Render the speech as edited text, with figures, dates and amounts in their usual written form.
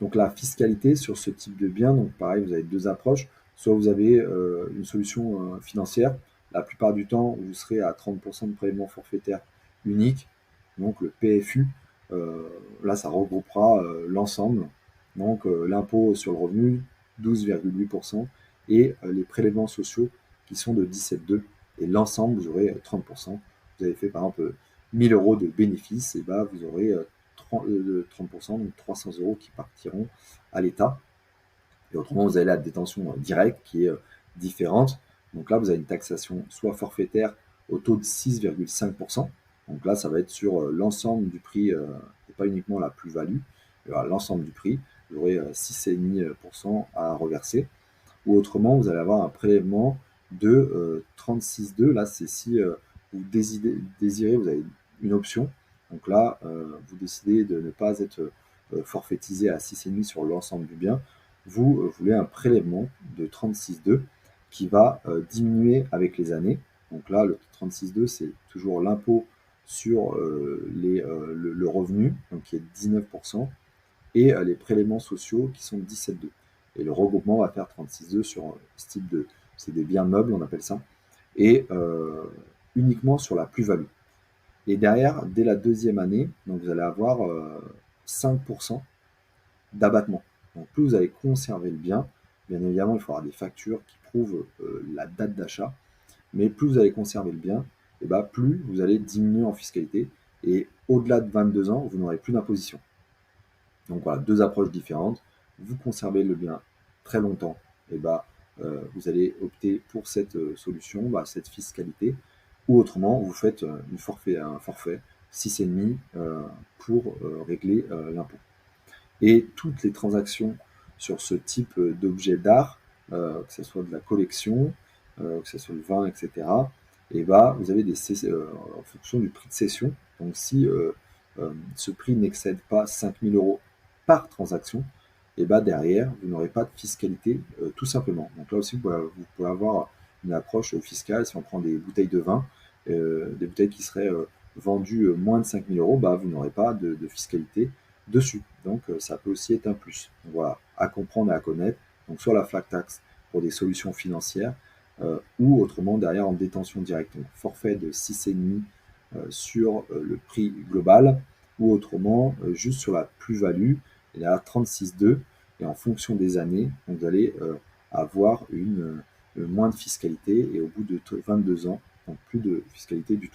Donc la fiscalité sur ce type de bien, donc pareil, vous avez deux approches. Soit vous avez une solution financière. La plupart du temps, vous serez à 30% de prélèvement forfaitaire unique, donc le PFU. Euh, Là, ça regroupera l'ensemble, donc l'impôt sur le revenu, 12,8%, et les prélèvements sociaux qui sont de 17,2%. Et l'ensemble, vous aurez 30%. Vous avez fait par exemple 1000 euros de bénéfices, et bah, vous aurez 30%, donc 300 euros qui partiront à l'État. Et autrement, vous avez la détention directe qui est différente. Donc là, vous avez une taxation soit forfaitaire au taux de 6,5%. Donc là, ça va être sur l'ensemble du prix et pas uniquement la plus-value. L'ensemble du prix, vous aurez 6,5% à reverser. Ou autrement, vous allez avoir un prélèvement de 36,2. Là, c'est si vous désirez, vous avez une option. Donc là, vous décidez de ne pas être forfaitisé à 6,5 sur l'ensemble du bien. Vous voulez un prélèvement de 36,2 qui va diminuer avec les années. Donc là, le 36,2, c'est toujours l'impôt sur le revenu, donc qui est 19%, et les prélèvements sociaux qui sont 17,2. Et le regroupement va faire 36,2 sur ce type de... C'est des biens meubles, on appelle ça. Et uniquement sur la plus-value. Et derrière, dès la deuxième année, donc vous allez avoir 5% d'abattement. Donc plus vous allez conserver le bien, bien évidemment, il faudra des factures qui prouvent la date d'achat, mais plus vous allez conserver le bien, et bah, plus vous allez diminuer en fiscalité. Et au-delà de 22 ans, vous n'aurez plus d'imposition. Donc voilà, deux approches différentes. Vous conservez le bien très longtemps, et bah, vous allez opter pour cette solution, bah, cette fiscalité, ou autrement, vous faites un forfait 6,5 pour régler l'impôt. Et toutes les transactions sur ce type d'objet d'art, que ce soit de la collection, que ce soit le vin, etc., et bah, vous avez en fonction du prix de cession. Donc si ce prix n'excède pas 5 000 euros par transaction, et bah, derrière, vous n'aurez pas de fiscalité tout simplement. Donc là aussi, vous pouvez avoir une approche fiscale. Si on prend des bouteilles de vin, des bouteilles qui seraient vendues moins de 5 000 euros, bah, vous n'aurez pas de fiscalité dessus. Donc ça peut aussi être un plus. Donc, voilà, à comprendre et à connaître. Donc soit la flat tax pour des solutions financières, ou autrement derrière en détention directe. Donc forfait de 6,5 sur le prix global, ou autrement juste sur la plus-value, et là 36,2, et en fonction des années, vous allez avoir moins de fiscalité, et au bout de 22 ans, donc plus de fiscalité du tout.